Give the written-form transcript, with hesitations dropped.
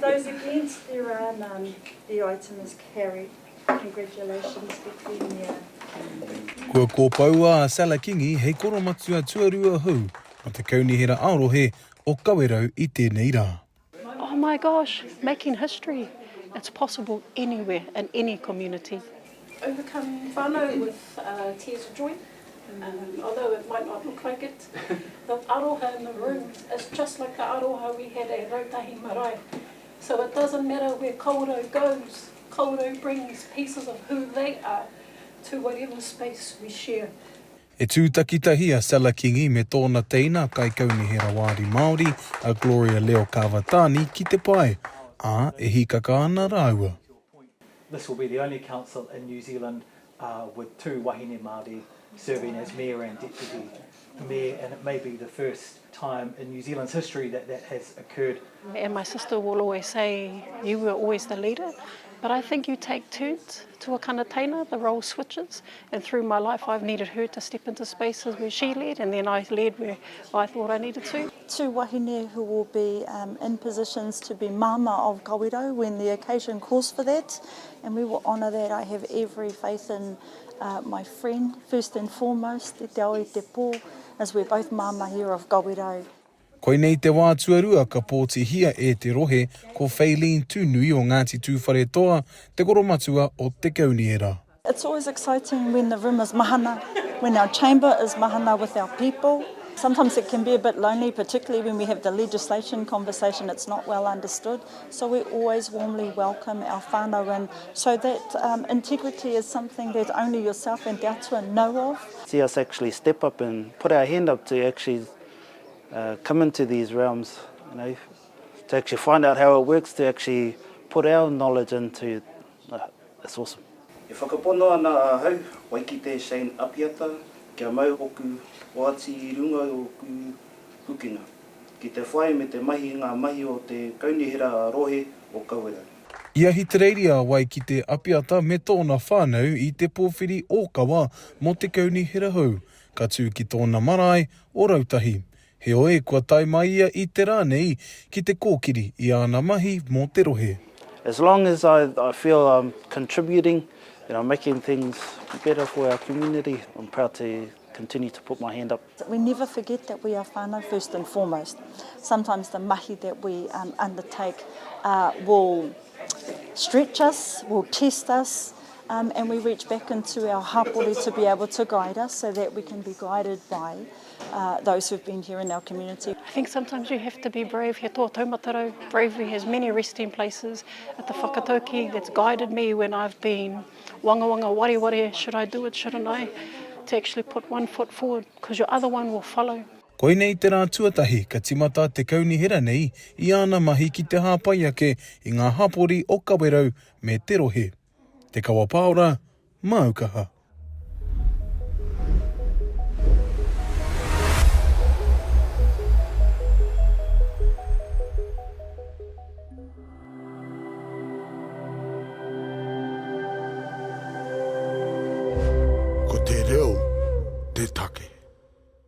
Those against, there are none. The item is carried. Congratulations, Deputy Mayor. Kua kōpaua a Sela Kingi hei koromatua tuarua hau o te kaunihera arohe o Kawerau I tēnei rā. Oh my gosh, making history. It's possible anywhere, in any community. Overcome whānau with tears of joy. Although it might not look like it, the aroha in the room is just like the aroha we had at Rautahi Marae. So it doesn't matter where Kawerau goes, Kawerau brings pieces of who they are to whatever space we share. E tūtakitahi a Sela Kingi me tōna teina kai kaunihera wāri Māori a Gloria Leo Kavatani ki te pai, a e hikaka ana rāua. This will be the only council in New Zealand with two wahine Māori serving as mayor and deputy mayor, and it may be the first time in New Zealand's history that that has occurred. And my sister will always say, you were always the leader, but I think you take turns to a kanataina, the role switches, and through my life I've needed her to step into spaces where she led, and then I led where I thought I needed to. Two wahine who will be in positions to be mama of Kawerau when the occasion calls for that, and we will honour that. I have every faith in my friend, first and foremost, te tau I te pō, as we're both mama here of Kawerau. Koinei te wā tuarua ka pōti hia e te rohe ko Faylene Tunui o Ngāti Tūwharetoa, te koromatua o te kaunihera. It's always exciting when the room is mahana, when our chamber is mahana with our people. Sometimes it can be a bit lonely, particularly when we have the legislation conversation, it's not well understood. So we always warmly welcome our whānau in, so that integrity is something that only yourself and Te Atua know of. See us actually step up and put our hand up to actually come into these realms, you know, to actually find out how it works, to actually put our knowledge into. It's awesome. E whakapono ana a hau, Waikite Apiata, kia mau hoku wāti I runga o ku hukinga. Ki te whai me te mahi ngā mahi o te kaunihera rohe o Kawerau. Ia hitereiri a Waikite Apiata me tōna whānau I te pōwhiri Aukaha mo te kaunihera hau, ka tū ki tōna marae o Rautahi. He oe kua tai mai ia I te rānei ki te kōkiri I ana mahi mo te rohe. As long as I feel I'm contributing, you know, making things better for our community, I'm proud to continue to put my hand up. We never forget that we are whānau first and foremost. Sometimes the mahi that we undertake will stretch us, will test us, and we reach back into our hapori to be able to guide us so that we can be guided by those who've been here in our community. I think sometimes you have to be brave. He tō taumataro. Bravery has many resting places. At the whakatauki that's guided me when I've been wanga ware, should I do it, shouldn't I? To actually put one foot forward, because your other one will follow. Koinei te rā tuatahi ka timata te kaunihera nei I ana mahi ki te hāpai ake I ngā hapori o Kawerau me te rohe. Te kawa paora, Aukaha. Ko te reo